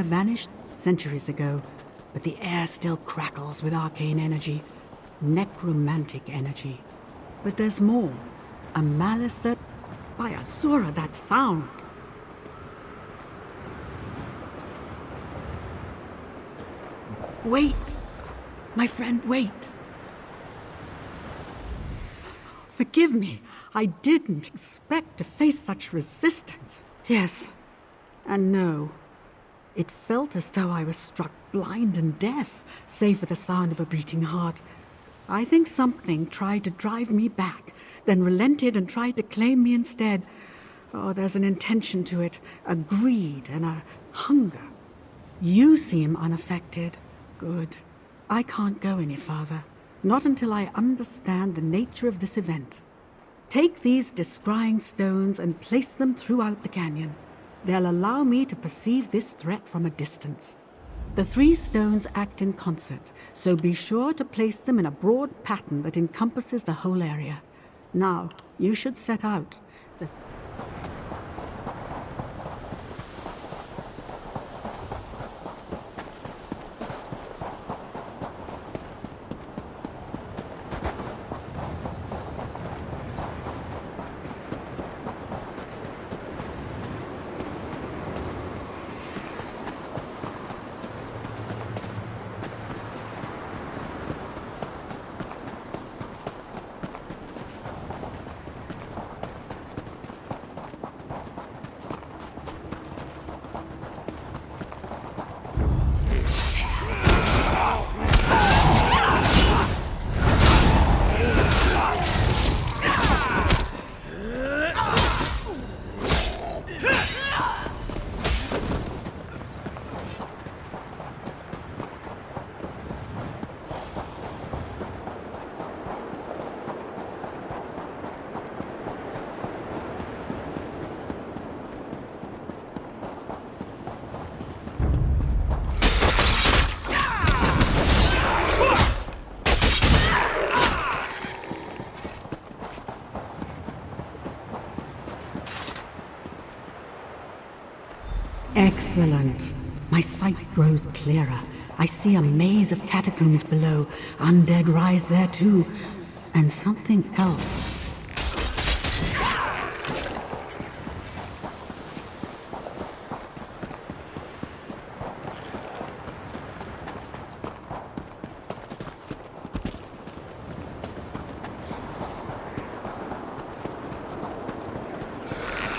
have vanished centuries ago, but the air still crackles with arcane energy, necromantic energy. But there's more. A malice that... By Azura, that sound! Wait! My friend, wait! Forgive me. I didn't expect to face such resistance. Yes, and no. It felt as though I was struck blind and deaf, save for the sound of a beating heart. I think something tried to drive me back, then relented and tried to claim me instead. Oh, there's an intention to it, a greed and a hunger. You seem unaffected. Good. I can't go any farther, not until I understand the nature of this event. Take these descrying stones and place them throughout the canyon. They'll allow me to perceive this threat from a distance. The 3 stones act in concert, so be sure to place them in a broad pattern that encompasses the whole area. Now, you should set out. Excellent. My sight grows clearer. I see a maze of catacombs below. Undead rise there too. And something else.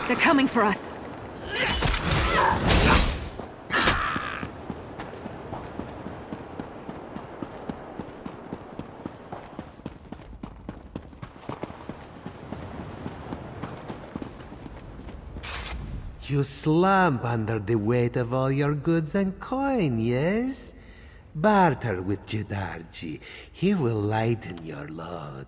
They're coming for us. You slump under the weight of all your goods and coin, yes? Barter with Darri. He will lighten your load.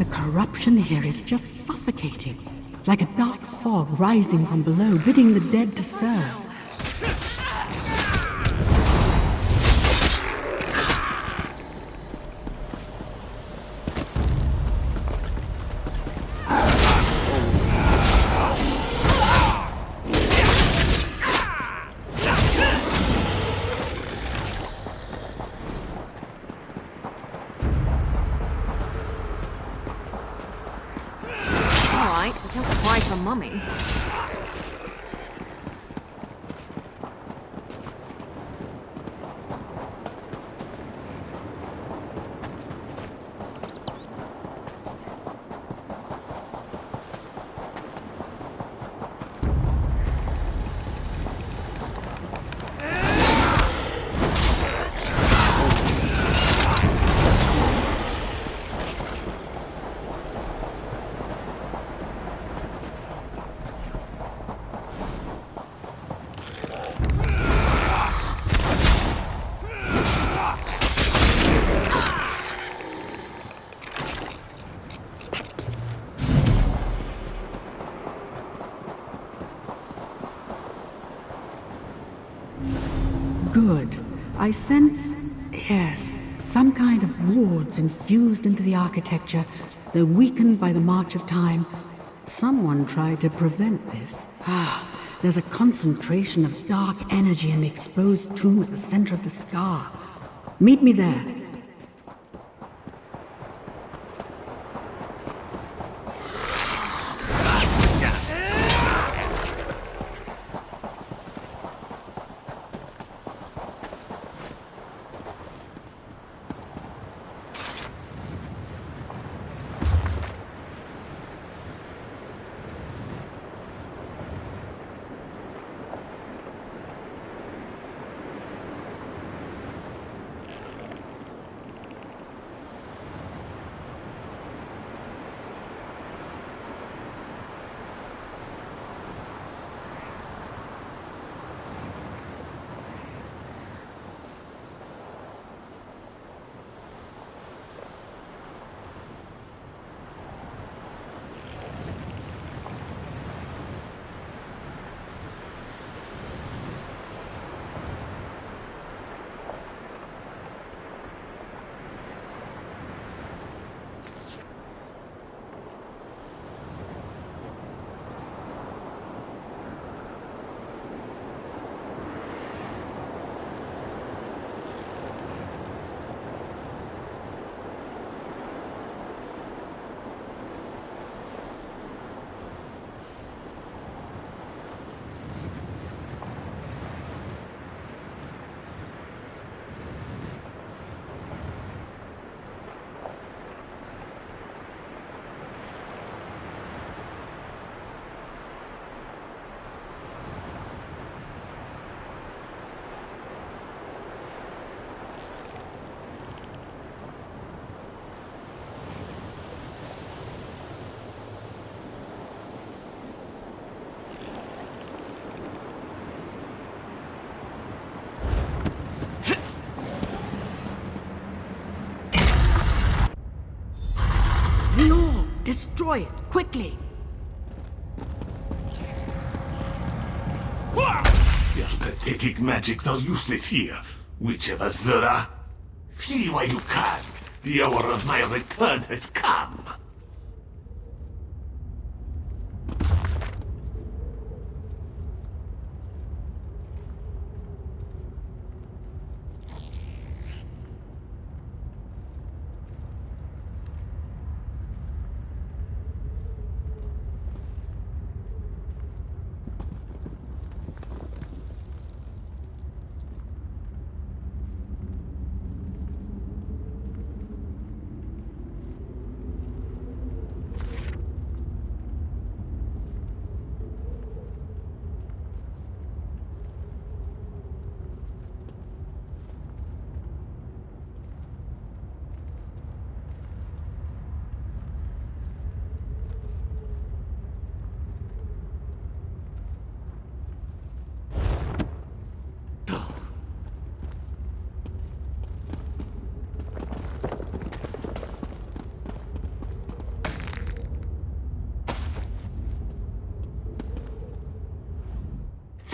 corruption here is just suffocating, like a dark fog rising from below, bidding the dead to serve. Alright, don't cry for mummy. Good. I sense, yes, some kind of wards infused into the architecture, though weakened by the march of time. Someone tried to prevent this. There's a concentration of dark energy in the exposed tomb at the center of the scar. Meet me there. The orb! Destroy it, quickly! Your pathetic magics are useless here, witch of Azura. Flee while you can. The hour of my return has come.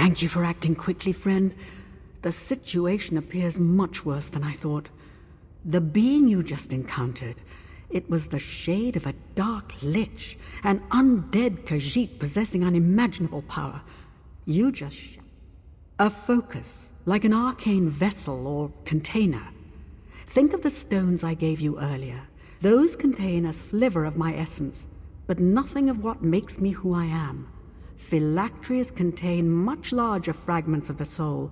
Thank you for acting quickly, friend. The situation appears much worse than I thought. The being you just encountered, it was the shade of a dark lich, an undead Khajiit possessing unimaginable power. You just... a focus, like an arcane vessel or container. Think of the stones I gave you earlier. Those contain a sliver of my essence, but nothing of what makes me who I am. Phylacteries contain much larger fragments of the soul.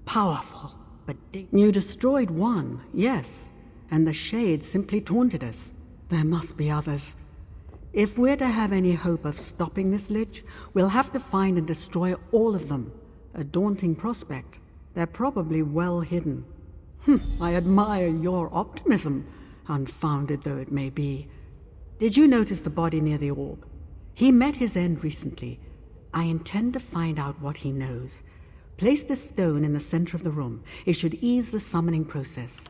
Powerful, but you destroyed one, yes, and the shade simply taunted us. There must be others. If we're to have any hope of stopping this lich, we'll have to find and destroy all of them. A daunting prospect. They're probably well hidden. I admire your optimism, unfounded though it may be. Did you notice the body near the orb? He met his end recently. I intend to find out what he knows. Place this stone in the center of the room. It should ease the summoning process.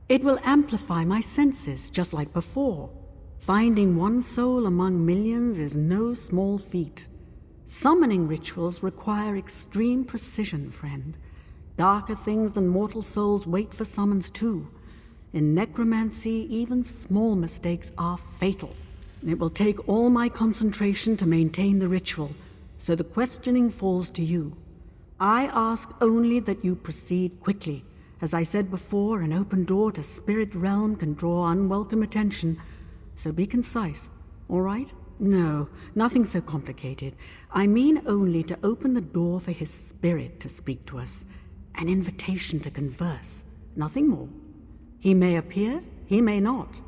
It will amplify my senses, just like before. Finding one soul among millions is no small feat. Summoning rituals require extreme precision, friend. Darker things than mortal souls wait for summons too. In necromancy, even small mistakes are fatal. It will take all my concentration to maintain the ritual, so the questioning falls to you. I ask only that you proceed quickly. As I said before, an open door to spirit realm can draw unwelcome attention, so be concise, all right? No, nothing so complicated. I mean only to open the door for his spirit to speak to us. An invitation to converse, nothing more. He may appear, he may not.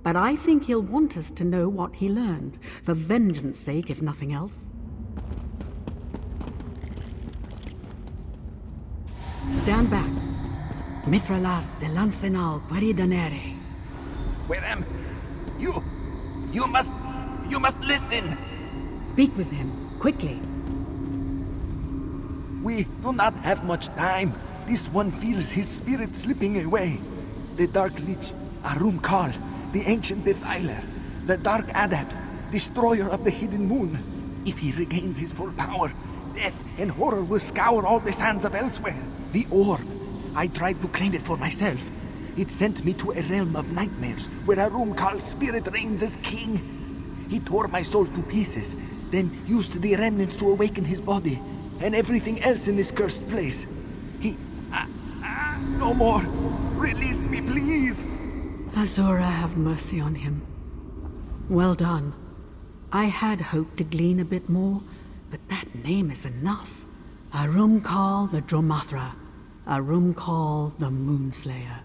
But I think he'll want us to know what he learned, for vengeance sake, if nothing else. Stand back. Mithralas Zelanfenal Paridanere. Where you must listen! Speak with him, quickly. We do not have much time. This one feels his spirit slipping away. The Dark Lich, Arumkal, the Ancient Defiler, the Dark Adept, Destroyer of the Hidden Moon. If he regains his full power, death and horror will scour all the sands of elsewhere. The orb, I tried to claim it for myself. It sent me to a realm of nightmares, where Arumkal's spirit reigns as king. He tore my soul to pieces, then used the remnants to awaken his body, and everything else in this cursed place. No more! Release me, please! Azura, have mercy on him. Well done. I had hoped to glean a bit more, but that name is enough. Arumkal the Dromathra. Arumkal the Moonslayer.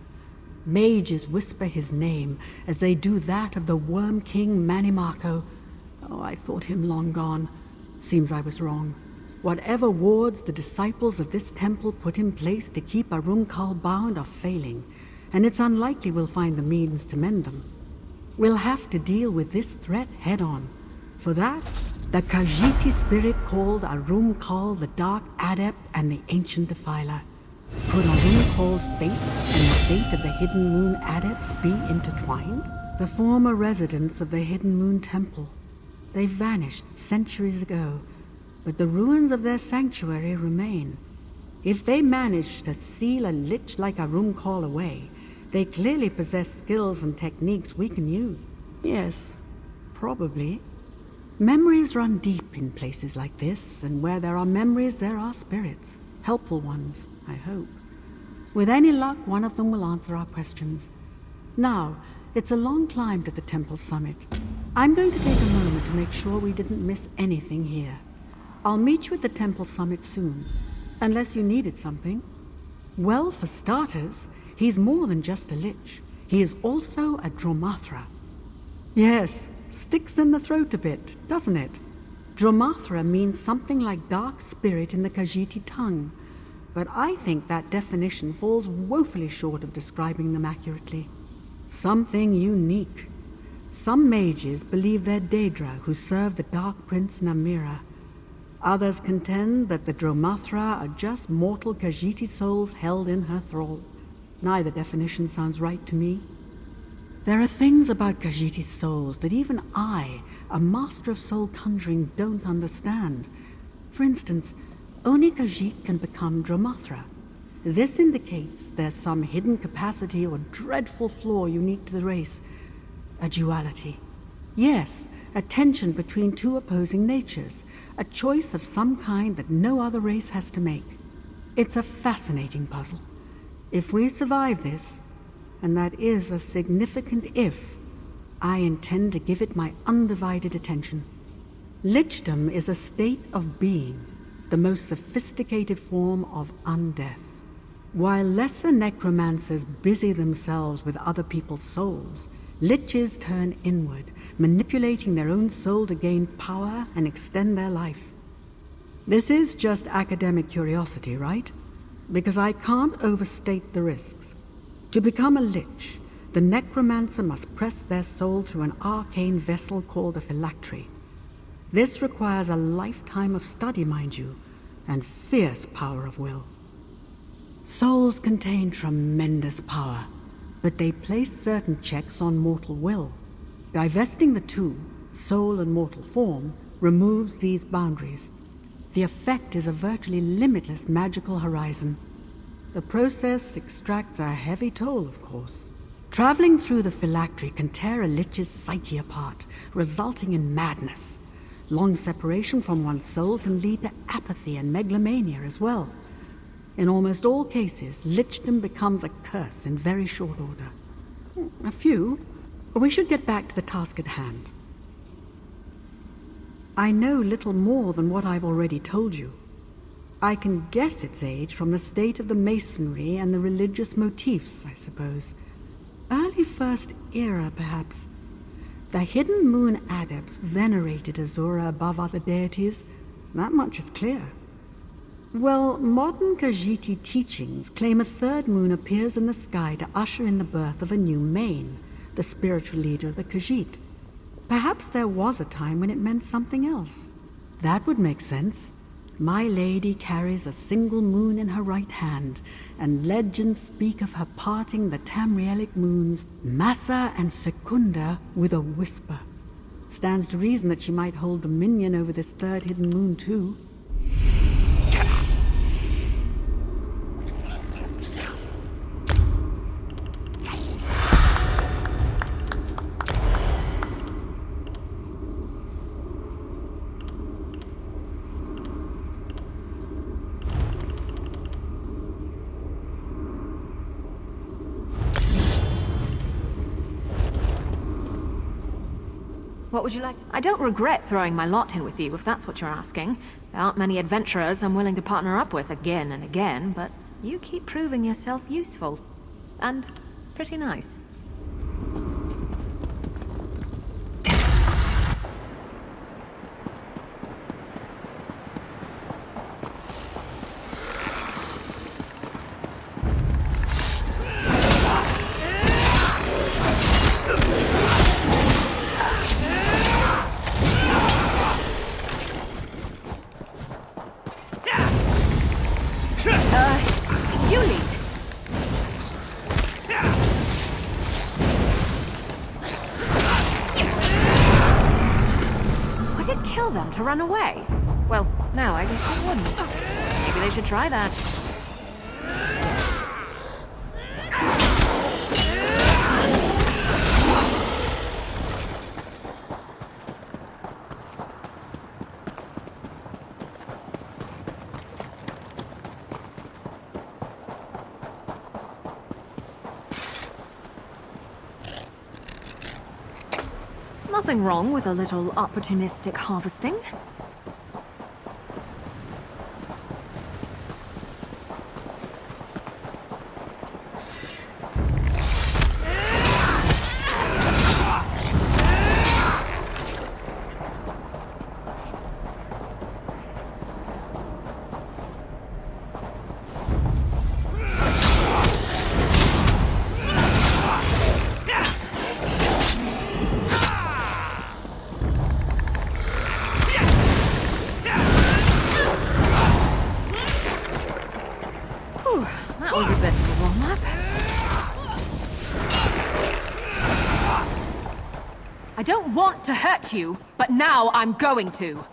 Mages whisper his name as they do that of the Worm King Manimako. Oh, I thought him long gone. Seems I was wrong. Whatever wards the disciples of this temple put in place to keep Arumkal bound are failing, and it's unlikely we'll find the means to mend them. We'll have to deal with this threat head-on. For that, the Khajiiti spirit called Arumkal the Dark Adept and the Ancient Defiler. Could Arumkal's fate and the fate of the Hidden Moon Adepts be intertwined? The former residents of the Hidden Moon Temple. They vanished centuries ago, but the ruins of their sanctuary remain. If they managed to seal a lich like Arumkal away, they clearly possess skills and techniques we can use. Yes, probably. Memories run deep in places like this, and where there are memories, there are spirits. Helpful ones, I hope. With any luck, one of them will answer our questions. Now, it's a long climb to the temple summit. I'm going to take a moment to make sure we didn't miss anything here. I'll meet you at the temple summit soon, unless you needed something. Well, for starters, he's more than just a lich. He is also a Dromathra. Yes, sticks in the throat a bit, doesn't it? Dromathra means something like dark spirit in the Khajiiti tongue, but I think that definition falls woefully short of describing them accurately. Something unique. Some mages believe they're Daedra who serve the Dark Prince Namira. Others contend that the Dromathra are just mortal Khajiiti souls held in her thrall. Neither definition sounds right to me. There are things about Khajiiti souls that even I, a master of soul conjuring, don't understand. For instance, only Khajiit can become Dromothra. This indicates there's some hidden capacity or dreadful flaw unique to the race. A duality. Yes, a tension between two opposing natures. A choice of some kind that no other race has to make. It's a fascinating puzzle. If we survive this, and that is a significant if, I intend to give it my undivided attention. Lichdom is a state of being, the most sophisticated form of undeath. While lesser necromancers busy themselves with other people's souls, liches turn inward, manipulating their own soul to gain power and extend their life. This is just academic curiosity, right? Because I can't overstate the risks. To become a lich, the necromancer must press their soul through an arcane vessel called a phylactery. This requires a lifetime of study, mind you, and fierce power of will. Souls contain tremendous power, but they place certain checks on mortal will. Divesting the two, soul and mortal form, removes these boundaries. The effect is a virtually limitless magical horizon. The process extracts a heavy toll, of course. Traveling through the phylactery can tear a lich's psyche apart, resulting in madness. Long separation from one's soul can lead to apathy and megalomania as well. In almost all cases, lichdom becomes a curse in very short order. A few, but we should get back to the task at hand. I know little more than what I've already told you. I can guess its age from the state of the masonry and the religious motifs, I suppose. Early First Era, perhaps. The Hidden Moon adepts venerated Azura above other deities. That much is clear. Well, modern Khajiiti teachings claim a third moon appears in the sky to usher in the birth of a new Main, the spiritual leader of the Khajiit. Perhaps there was a time when it meant something else. That would make sense. My lady carries a single moon in her right hand, and legends speak of her parting the Tamrielic moons, Massa and Secunda, with a whisper. Stands to reason that she might hold dominion over this third hidden moon too. What would you like to... I don't regret throwing my lot in with you, if that's what you're asking. There aren't many adventurers I'm willing to partner up with again and again, but you keep proving yourself useful. And pretty nice. You lead. Would it kill them to run away? Well, no, I guess it wouldn't. Maybe they should try that. Nothing wrong with a little opportunistic harvesting. That was a bit of a warm-up. I don't want to hurt you, but now I'm going to.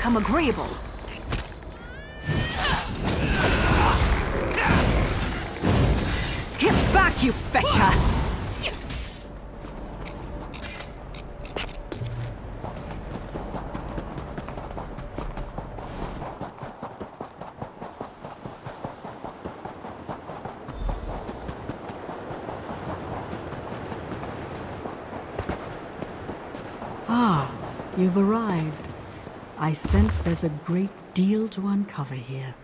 become agreeable. Get back, you fetcher! Ah, you've arrived. I sense there's a great deal to uncover here.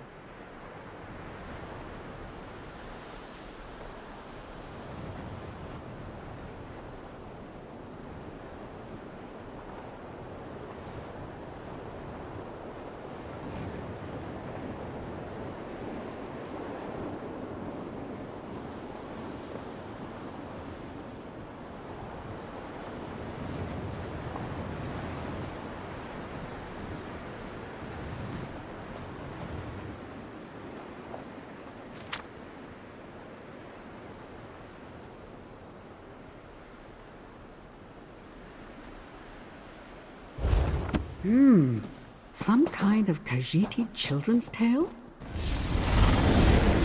Some kind of Khajiit children's tale?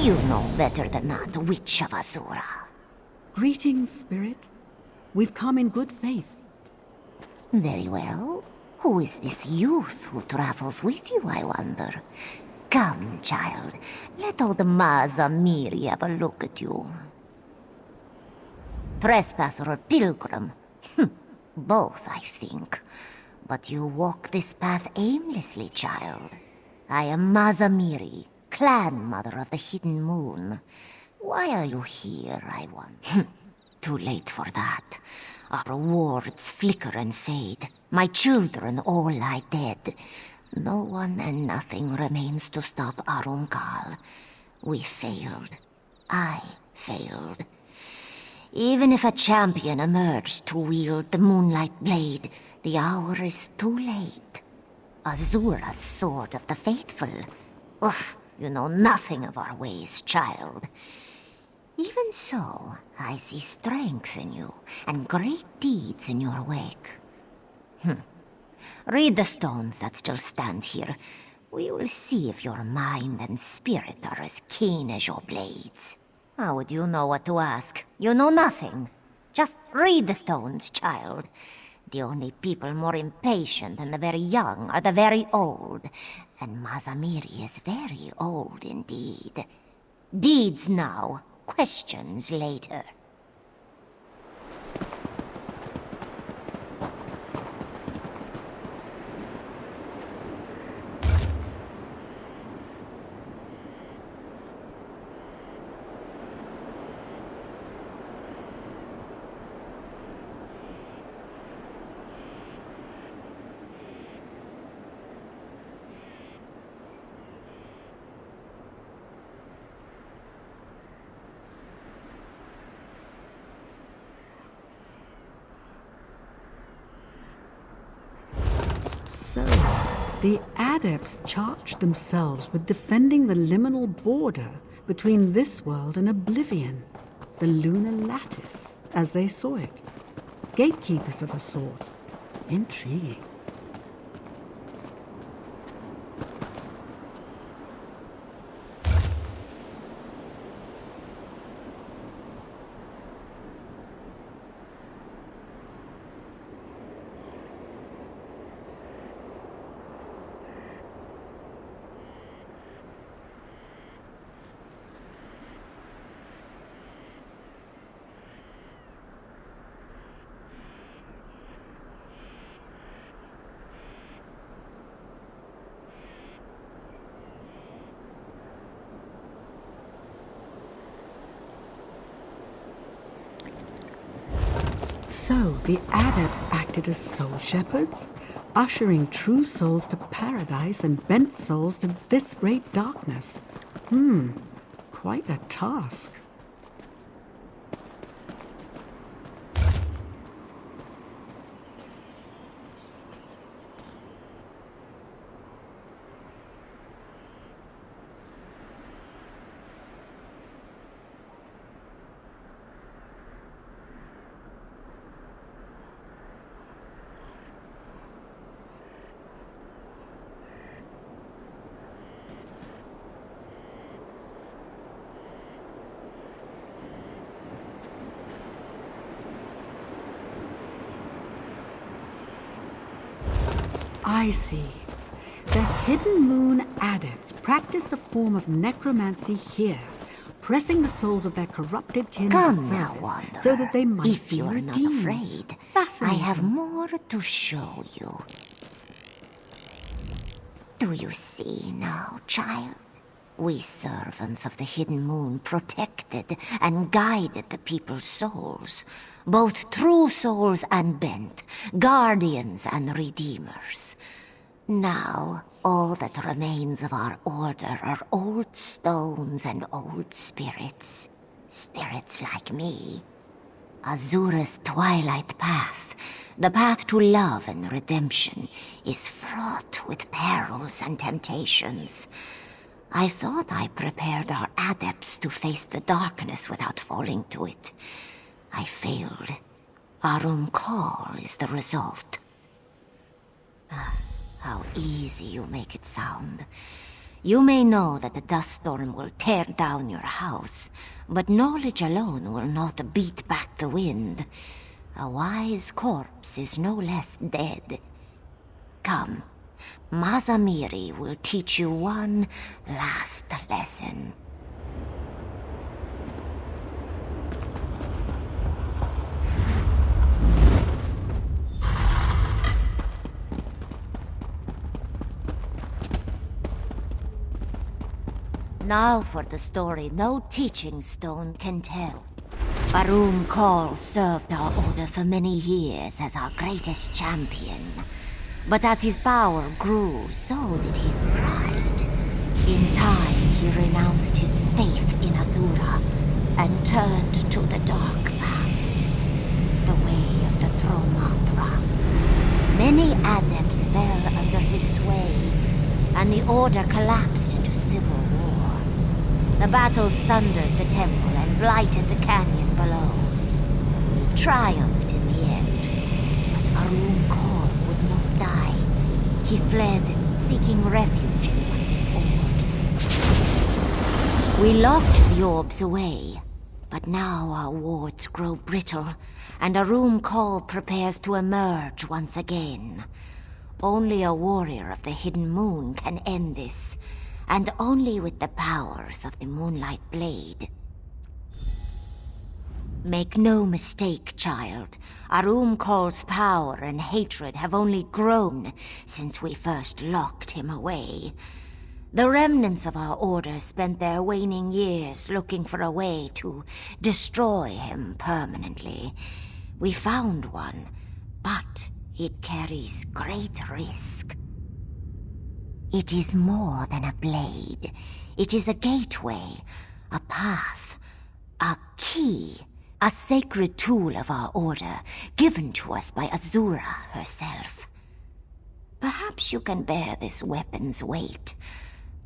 You know better than that, Witch of Azura. Greetings, Spirit. We've come in good faith. Very well. Who is this youth who travels with you, I wonder? Come, child. Let old Mazamiri have a look at you. Trespasser or pilgrim? Both, I think. But you walk this path aimlessly, child. I am Mazamiri, clan mother of the Hidden Moon. Why are you here, I wonder? Too late for that. Our rewards flicker and fade. My children all lie dead. No one and nothing remains to stop Arumkal. We failed. I failed. Even if a champion emerged to wield the Moonlight Blade, the hour is too late. Azura's sword of the faithful. Ugh, you know nothing of our ways, child. Even so, I see strength in you, and great deeds in your wake. Read the stones that still stand here. We will see if your mind and spirit are as keen as your blades. How would you know what to ask? You know nothing. Just read the stones, child. The only people more impatient than the very young are the very old. And Mazamiri is very old indeed. Deeds now, questions later. So, the Adepts charged themselves with defending the liminal border between this world and Oblivion, the lunar lattice, as they saw it. Gatekeepers of a sort. Intriguing. So, the Adepts acted as soul shepherds, ushering true souls to paradise and bent souls to this great darkness. Quite a task. I see. The Hidden Moon adepts practiced a form of necromancy here, pressing the souls of their corrupted kin into Come now, service Wanderer. so that they might If be you are not redeemed. afraid, I Fascinating. have more to show you. Do you see now, child? We servants of the Hidden Moon protected and guided the people's souls, both true souls and bent, guardians and redeemers. Now, all that remains of our order are old stones and old spirits. Spirits like me. Azura's twilight path, the path to love and redemption, is fraught with perils and temptations. I thought I prepared our adepts to face the darkness without falling to it. I failed. Arum Call is the result. How easy you make it sound. You may know that the dust storm will tear down your house, but knowledge alone will not beat back the wind. A wise corpse is no less dead. Come, Mazamiri will teach you one last lesson. Now for the story no teaching stone can tell. Arum Call served our order for many years as our greatest champion. But as his power grew, so did his pride. In time, he renounced his faith in Azura and turned to the dark path, the way of the Dromatra. Many adepts fell under his sway, and the order collapsed into civil war. The battle sundered the temple and blighted the canyon below. He triumphed in the end, but Arum Call would not die. He fled, seeking refuge in one of his orbs. We locked the orbs away, but now our wards grow brittle, and Arum Call prepares to emerge once again. Only a warrior of the Hidden Moon can end this, and only with the powers of the Moonlight Blade. Make no mistake, child. Arum Call's power and hatred have only grown since we first locked him away. The remnants of our order spent their waning years looking for a way to destroy him permanently. We found one, but it carries great risk. It is more than a blade. It is a gateway, a path, a key, a sacred tool of our order, given to us by Azura herself. Perhaps you can bear this weapon's weight,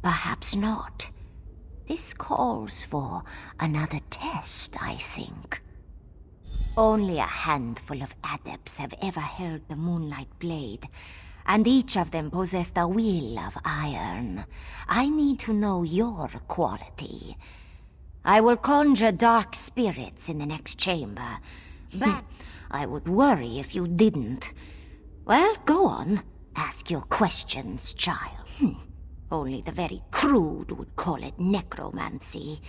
perhaps not. This calls for another test, I think. Only a handful of adepts have ever held the Moonlight Blade, and each of them possessed a will of iron. I need to know your quality. I will conjure dark spirits in the next chamber, but I would worry if you didn't. Well, go on. Ask your questions, child. Only the very crude would call it necromancy.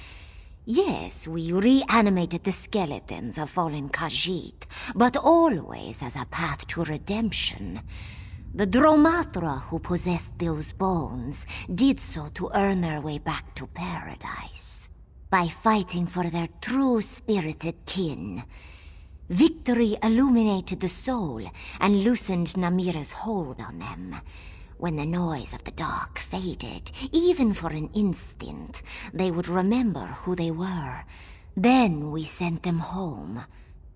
Yes, we reanimated the skeletons of fallen Khajiit, but always as a path to redemption. The Dromatra who possessed those bones did so to earn their way back to paradise, by fighting for their true spirited kin. Victory illuminated the soul and loosened Namira's hold on them. When the noise of the dark faded, even for an instant, they would remember who they were. Then we sent them home.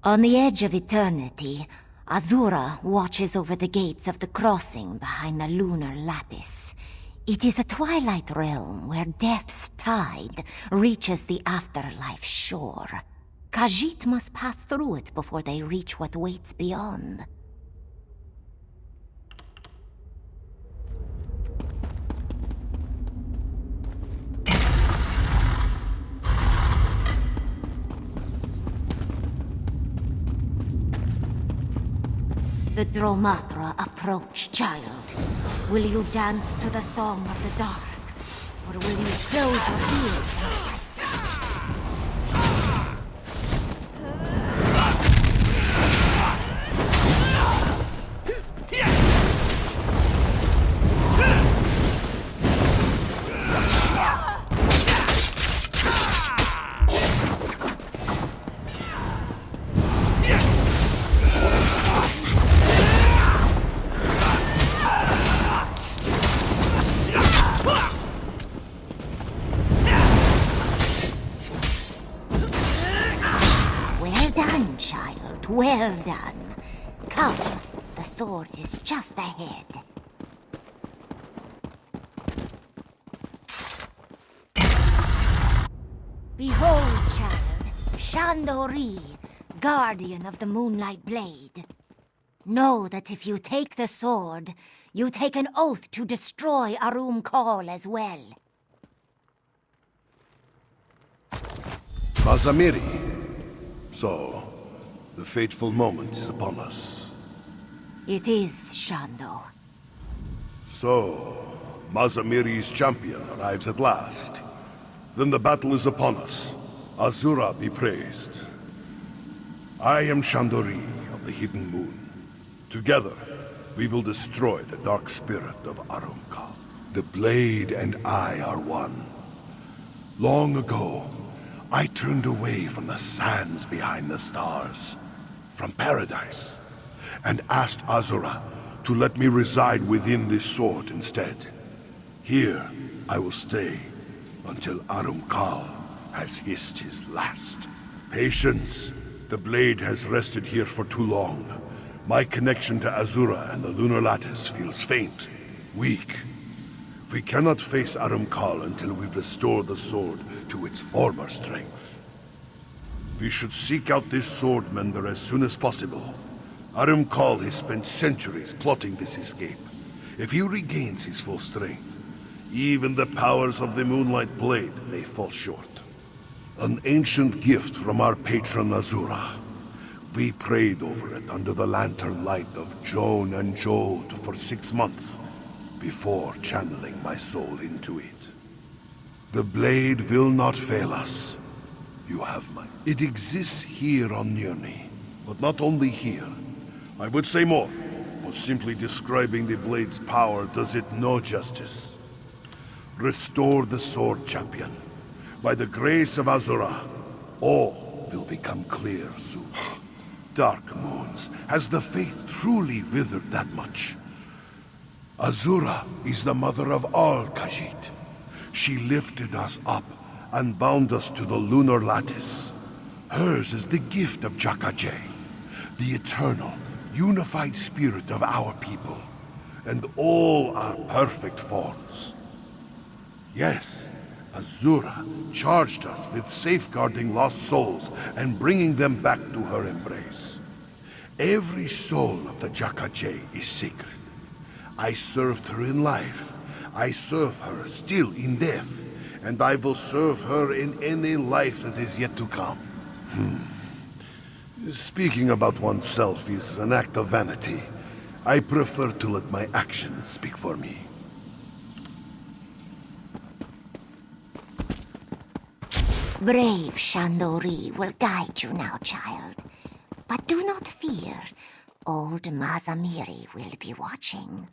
On the edge of eternity, Azura watches over the gates of the crossing behind the lunar lattice. It is a twilight realm where death's tide reaches the afterlife shore. Khajiit must pass through it before they reach what waits beyond. The the Dromatra approach, child, will you dance to the song of the dark? Or will you close your ears? Well done. Come, the sword is just ahead. Behold, child, Shandori, guardian of the Moonlight Blade. Know that if you take the sword, you take an oath to destroy Arum Kal as well. Mazamiri. So, the fateful moment is upon us. It is, Shando. So, Mazamiri's champion arrives at last. Then the battle is upon us. Azura be praised. I am Shandori of the Hidden Moon. Together, we will destroy the dark spirit of Arum Kal. The blade and I are one. Long ago, I turned away from the sands behind the stars, from paradise, and asked Azura to let me reside within this sword instead. Here, I will stay until Arum Kal has hissed his last. Patience. The blade has rested here for too long. My connection to Azura and the Lunar Lattice feels faint, weak. We cannot face Arum Kal until we restore the sword to its former strength. We should seek out this sword mender as soon as possible. Arum Kal has spent centuries plotting this escape. If he regains his full strength, even the powers of the Moonlight Blade may fall short. An ancient gift from our patron Azura. We prayed over it under the lantern light of Joan and Jode for 6 months, before channeling my soul into it. The blade will not fail us. You have mine. It exists here on Nirni, but not only here. I would say more, but simply describing the blade's power does it no justice. Restore the sword, champion. By the grace of Azura, all will become clear soon. Dark Moons, has the faith truly withered that much? Azura is the mother of all Khajiit. She lifted us up and bound us to the Lunar Lattice. Hers is the gift of Jakajay, the eternal, unified spirit of our people, and all our perfect forms. Yes, Azura charged us with safeguarding lost souls and bringing them back to her embrace. Every soul of the Jakajay is sacred. I served her in life. I serve her still in death. And I will serve her in any life that is yet to come. Speaking about oneself is an act of vanity. I prefer to let my actions speak for me. Brave Shandori will guide you now, child. But do not fear. Old Mazamiri will be watching.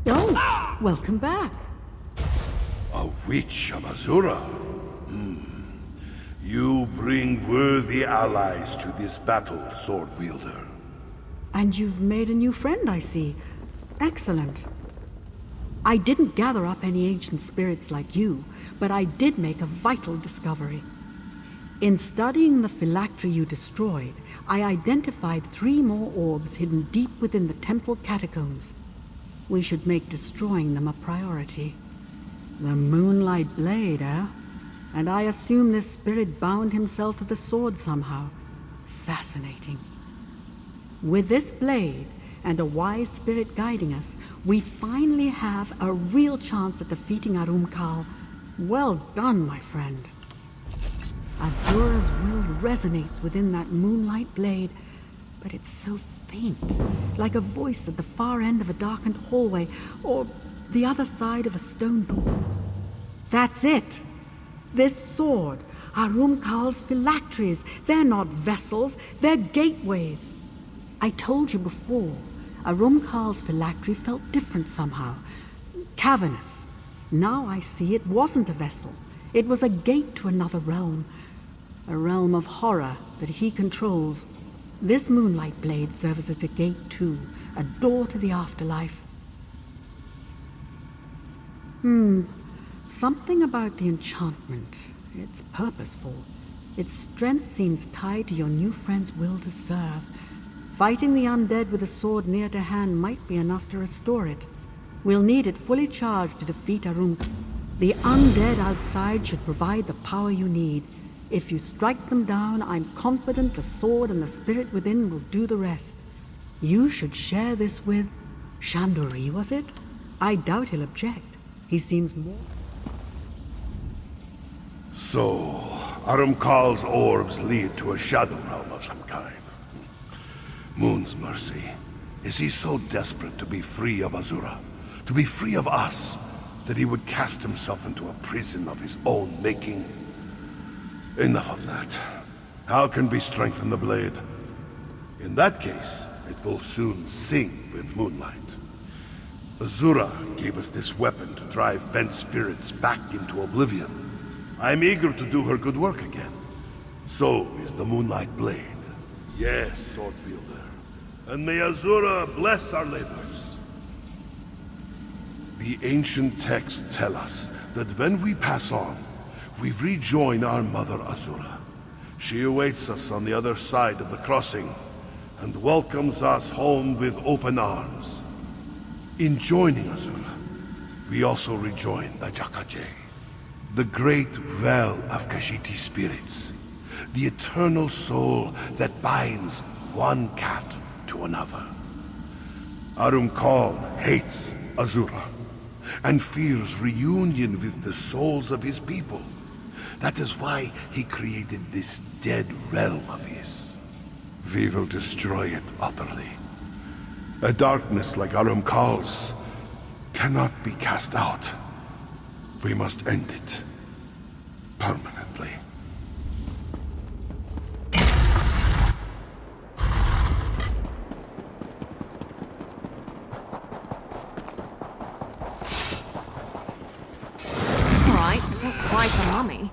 Oh, welcome back. A witch of Azura? You bring worthy allies to this battle, Sword Wielder. And you've made a new friend, I see. Excellent. I didn't gather up any ancient spirits like you, but I did make a vital discovery. In studying the phylactery you destroyed, I identified 3 more orbs hidden deep within the temple catacombs. We should make destroying them a priority. The Moonlight Blade, eh? And I assume this spirit bound himself to the sword somehow. fascinating. With this blade and a wise spirit guiding us, we finally have a real chance at defeating Arumkal. Well done, my friend. Azura's will resonates within that moonlight blade, but it's so faint, like a voice at the far end of a darkened hallway, or the other side of a stone door. That's it! This sword, Arumkal's phylacteries, they're not vessels, they're gateways. I told you before, Arumkal's phylactery felt different somehow, cavernous. Now I see it wasn't a vessel. It was a gate to another realm, a realm of horror that he controls. This moonlight blade serves as a gate too, a door to the afterlife. Something about the enchantment. It's purposeful. Its strength seems tied to your new friend's will to serve. Fighting the undead with a sword near to hand might be enough to restore it. We'll need it fully charged to defeat Arum. The undead outside should provide the power you need. If you strike them down, I'm confident the sword and the spirit within will do the rest. You should share this with Shandori, was it? I doubt he'll object. He seems more... So, Arumkal's orbs lead to a shadow realm of some kind. Moon's mercy. Is he so desperate to be free of Azura, to be free of us, that he would cast himself into a prison of his own making? Enough of that. How can we strengthen the blade? In that case, it will soon sing with moonlight. Azura gave us this weapon to drive bent spirits back into oblivion. I'm eager to do her good work again. So is the moonlight blade. Yes, Swordfielder. And may Azura bless our labors. The ancient texts tell us that when we pass on, we rejoin our mother Azura. She awaits us on the other side of the crossing and welcomes us home with open arms. In joining Azura, we also rejoin the Jakaje, the great well of Khajiit spirits, the eternal soul that binds one cat to another. Arumkal hates Azura and fears reunion with the souls of his people. That is why he created this dead realm of his. We will destroy it utterly. A darkness like Arumkal's cannot be cast out. We must end it permanently. Alright, not quite a mummy.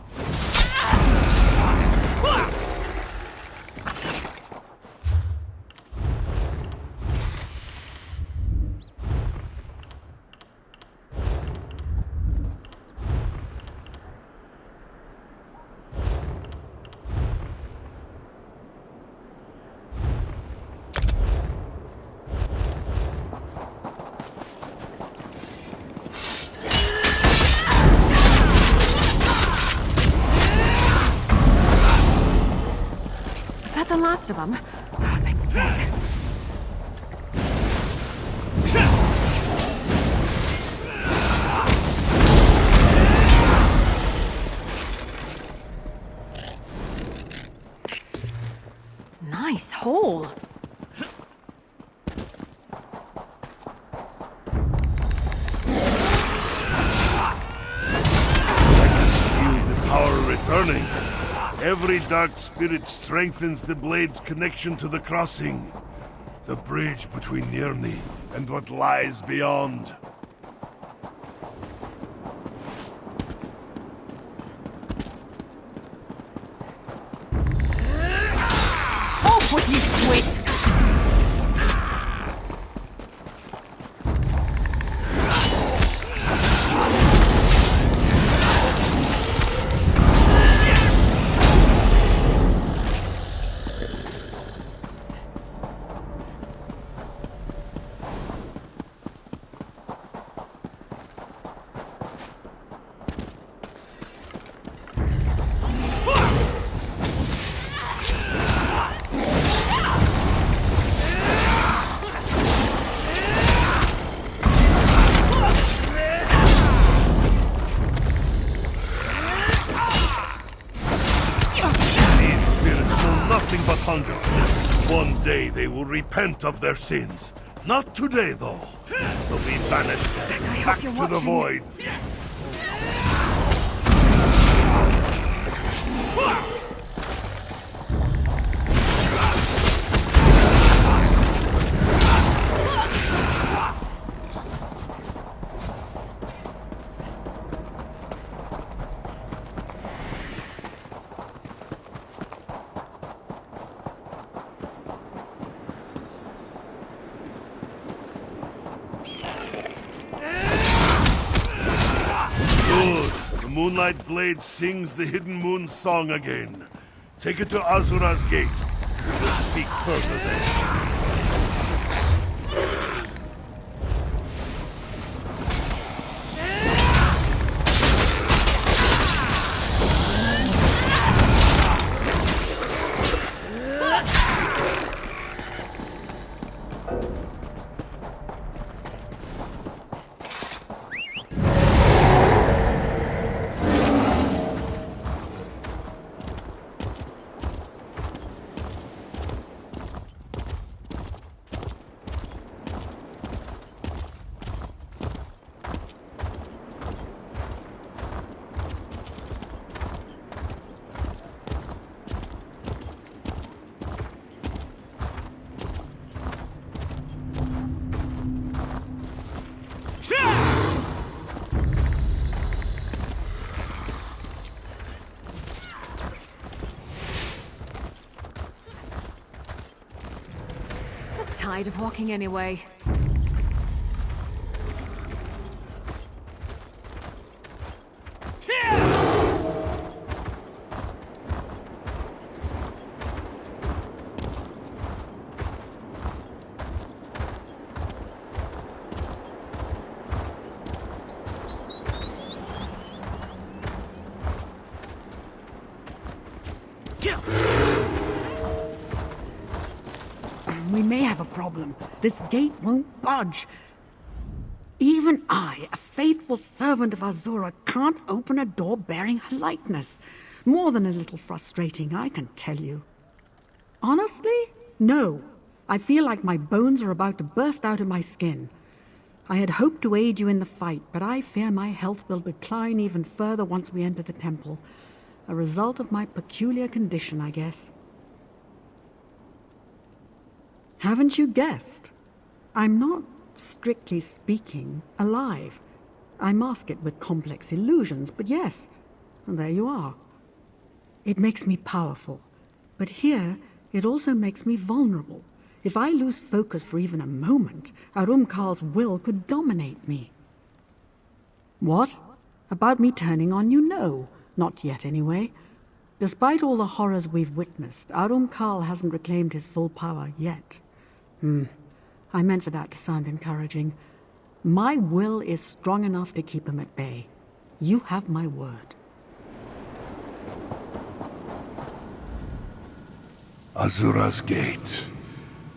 The last of them? Oh, thank fuck. Nice hole. Feel the power returning. Every dark spirit strengthens the blade's connection to the crossing. The bridge between Nirni and what lies beyond. Off with you, Swit! One day they will repent of their sins. Not today, though. So we banish them back to the void. Good. The Moonlight Blade sings the Hidden Moon song again. Take it to Azura's gate. We will speak further there. Tired of walking anyway. We may have a problem. This gate won't budge. Even I, a faithful servant of Azura, can't open a door bearing her likeness. More than a little frustrating, I can tell you. Honestly? No. I feel like my bones are about to burst out of my skin. I had hoped to aid you in the fight, but I fear my health will decline even further once we enter the temple. A result of my peculiar condition, I guess. Haven't you guessed? I'm not, strictly speaking, alive. I mask it with complex illusions, but yes, there you are. It makes me powerful, but here it also makes me vulnerable. If I lose focus for even a moment, Arumkal's will could dominate me. What? About me turning on you? No, not yet anyway. Despite all the horrors we've witnessed, Arumkal hasn't reclaimed his full power yet. I meant for that to sound encouraging. My will is strong enough to keep him at bay. You have my word. Azura's gate.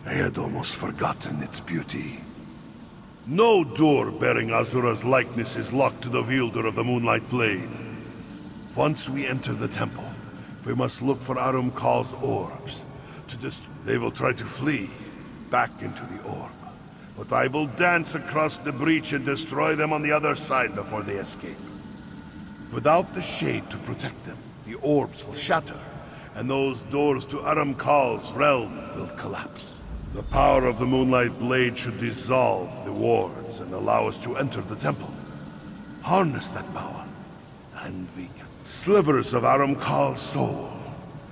I had almost forgotten its beauty. No door bearing Azura's likeness is locked to the wielder of the Moonlight Blade. Once we enter the temple, we must look for Arumkal's orbs. They will try to flee back into the orb. But I will dance across the breach and destroy them on the other side before they escape. Without the shade to protect them, the orbs will shatter, and those doors to Arumkal's realm will collapse. The power of the Moonlight Blade should dissolve the wards and allow us to enter the temple. Harness that power, and we can. Slivers of Arumkal's soul.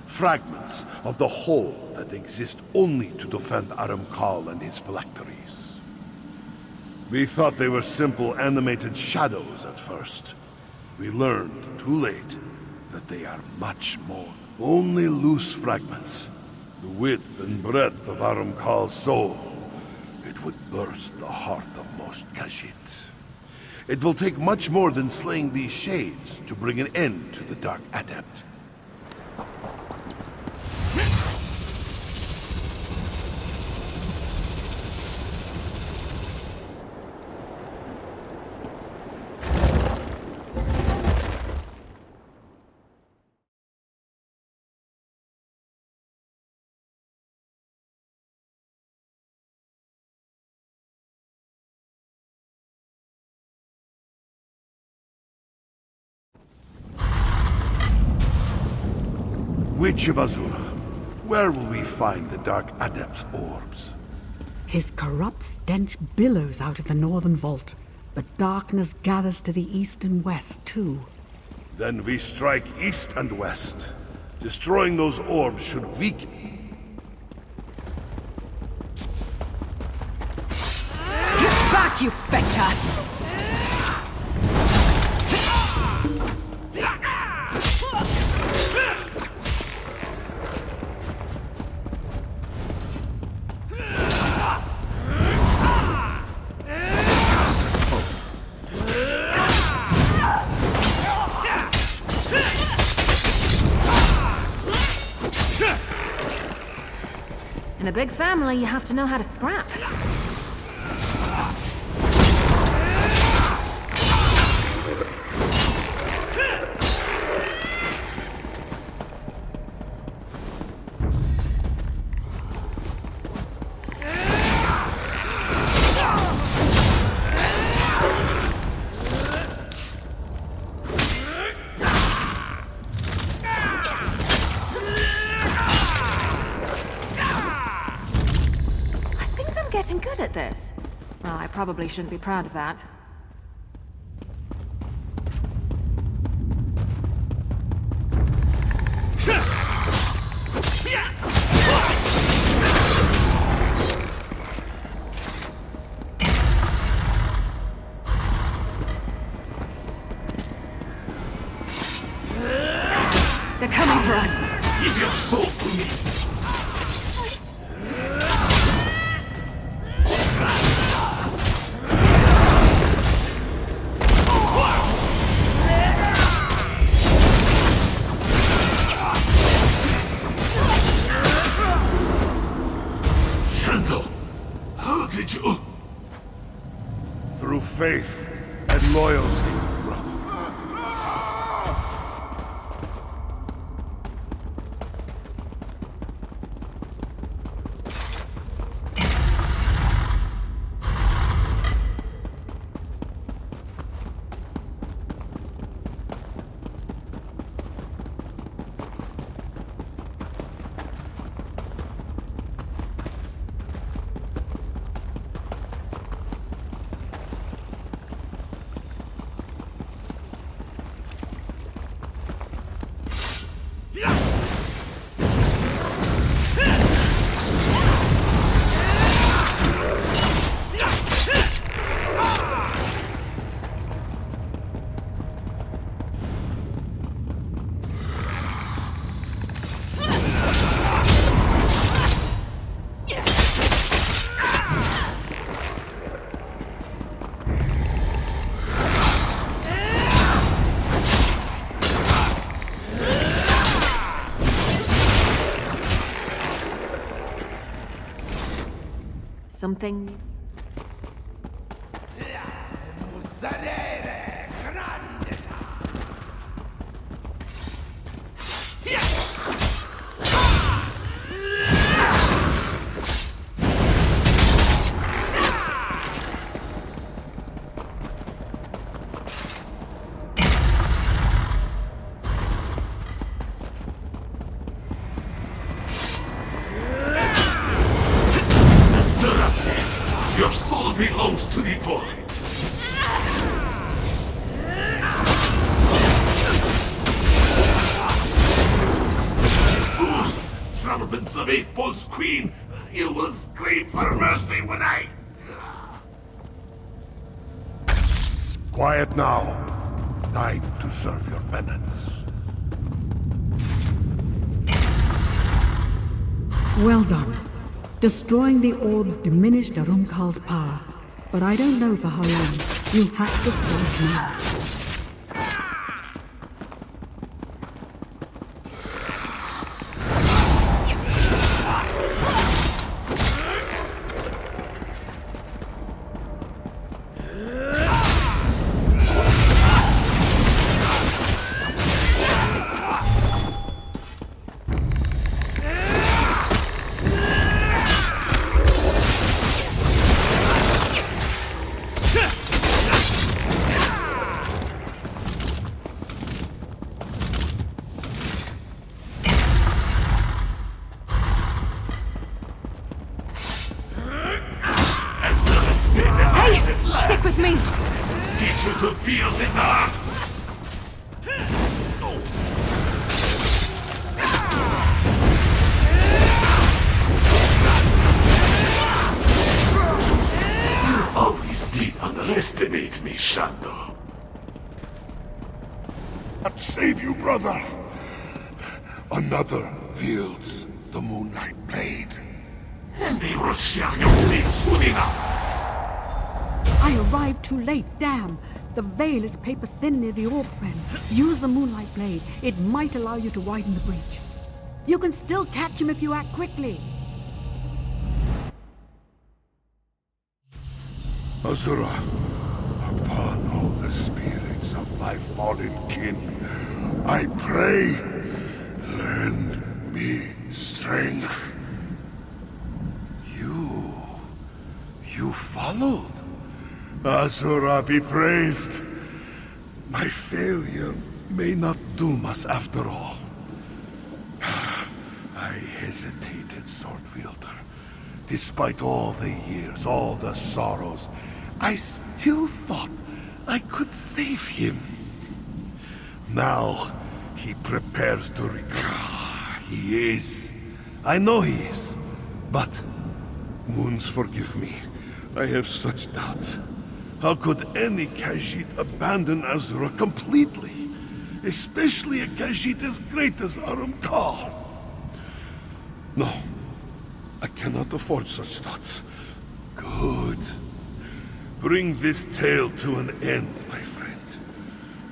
Fragments of the whole that exist only to defend Arumkal and his phylacteries. We thought they were simple animated shadows at first. We learned, too late, that they are much more. Only loose fragments. The width and breadth of Arumkal's soul. It would burst the heart of most Khajiit. It will take much more than slaying these shades to bring an end to the Dark Adept. Witch of Azura, where will we find the Dark Adept's orbs? His corrupt stench billows out of the northern vault, but darkness gathers to the east and west, too. Then we strike east and west. Destroying those orbs should weaken. Get back, you fetcher! In a big family, you have to know how to scrap. Getting good at this. Well, I probably shouldn't be proud of that. They're coming for us. Give your soul to me. Through faith and loyalty, brother. Something... Your soul belongs to the void. Fools! Trumpets of a false queen! You will scream for mercy when I... Quiet now. Time to serve your penance. Well done. Destroying the orbs diminished Arumkal's power, but I don't know for how long. You have to start now. feel the dark? You always did underestimate me, Shando. I'd save you, brother. Another wields the Moonlight Blade. And they will share your fate soon enough. I arrived too late, damn. The veil is paper thin near the orb, friend. Use the Moonlight Blade. It might allow you to widen the breach. You can still catch him if you act quickly. Azura, upon all the spirits of my fallen kin, I pray, lend me strength. You followed. Azura be praised. My failure may not doom us after all. I hesitated, sword wielder. Despite all the years, all the sorrows, I still thought I could save him. Now, he prepares to He is. I know he is. But, moons forgive me. I have such doubts. How could any Khajiit abandon Azura completely? Especially a Khajiit as great as Arumkal. No. I cannot afford such thoughts. Good. Bring this tale to an end, my friend.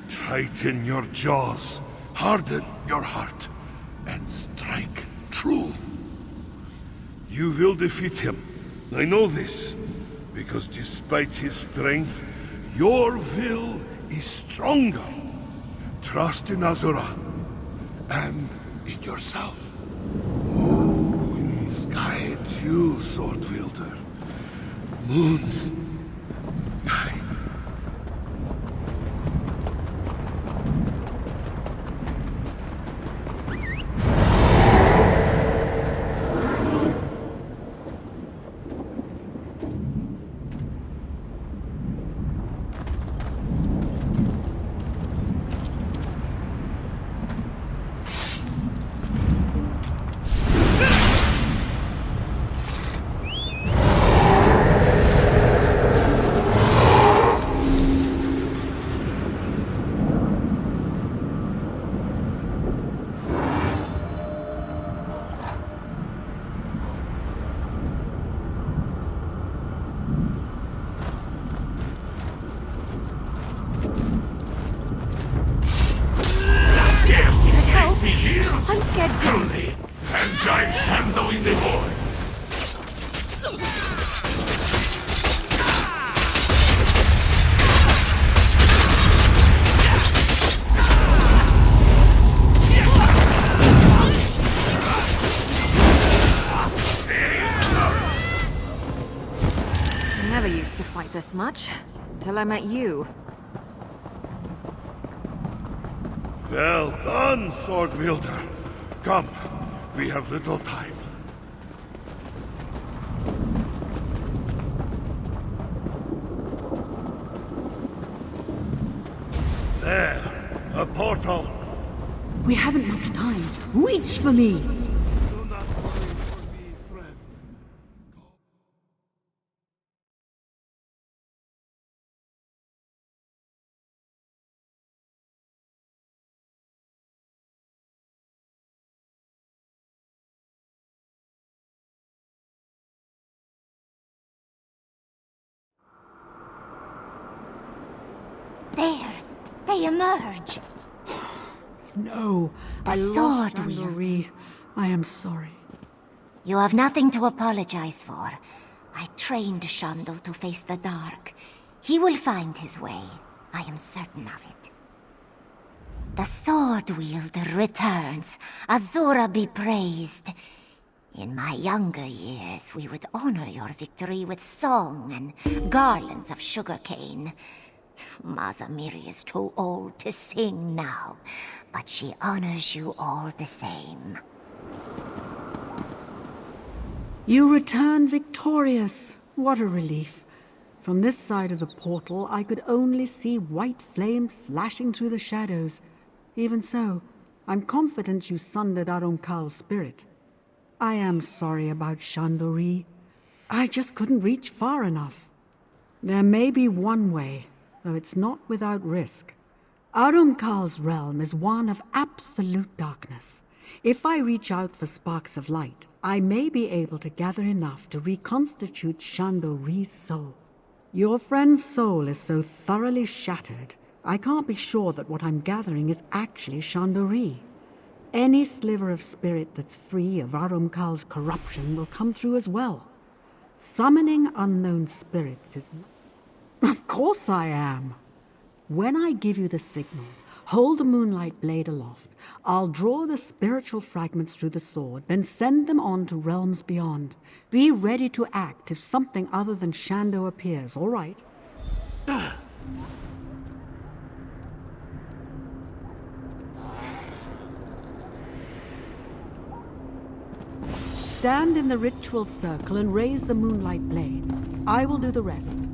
Tighten your jaws, harden your heart, and strike true. You will defeat him. I know this, because despite his strength, your will is stronger. Trust in Azura, and in yourself. Moons guide you, sword wielder. Moons guide. I'm scared too. And giant Shando in the void. I never used to fight this much, until I met you. Well done, sword wielder. Come, we have little time. There, a portal. We haven't much time. Reach for me! Do not worry for me, friend. There, they emerge. No, I The lost sword wield. Darri. I am sorry. You have nothing to apologize for. I trained Shando to face the dark. He will find his way. I am certain of it. The sword wielder returns. Azura be praised. In my younger years, we would honor your victory with song and garlands of sugarcane. Mazamiri is too old to sing now, but she honors you all the same. You return victorious. What a relief. From this side of the portal, I could only see white flames slashing through the shadows. Even so, I'm confident you sundered Arumkal's spirit. I am sorry about Shandori. I just couldn't reach far enough. There may be one way, though it's not without risk. Arumkal's realm is one of absolute darkness. If I reach out for sparks of light, I may be able to gather enough to reconstitute Shandori's soul. Your friend's soul is so thoroughly shattered, I can't be sure that what I'm gathering is actually Shandori. Any sliver of spirit that's free of Arumkal's corruption will come through as well. Summoning unknown spirits is... Of course I am! When I give you the signal, hold the moonlight blade aloft. I'll draw the spiritual fragments through the sword, then send them on to realms beyond. Be ready to act if something other than Shando appears, all right? Stand in the ritual circle and raise the moonlight blade. I will do the rest.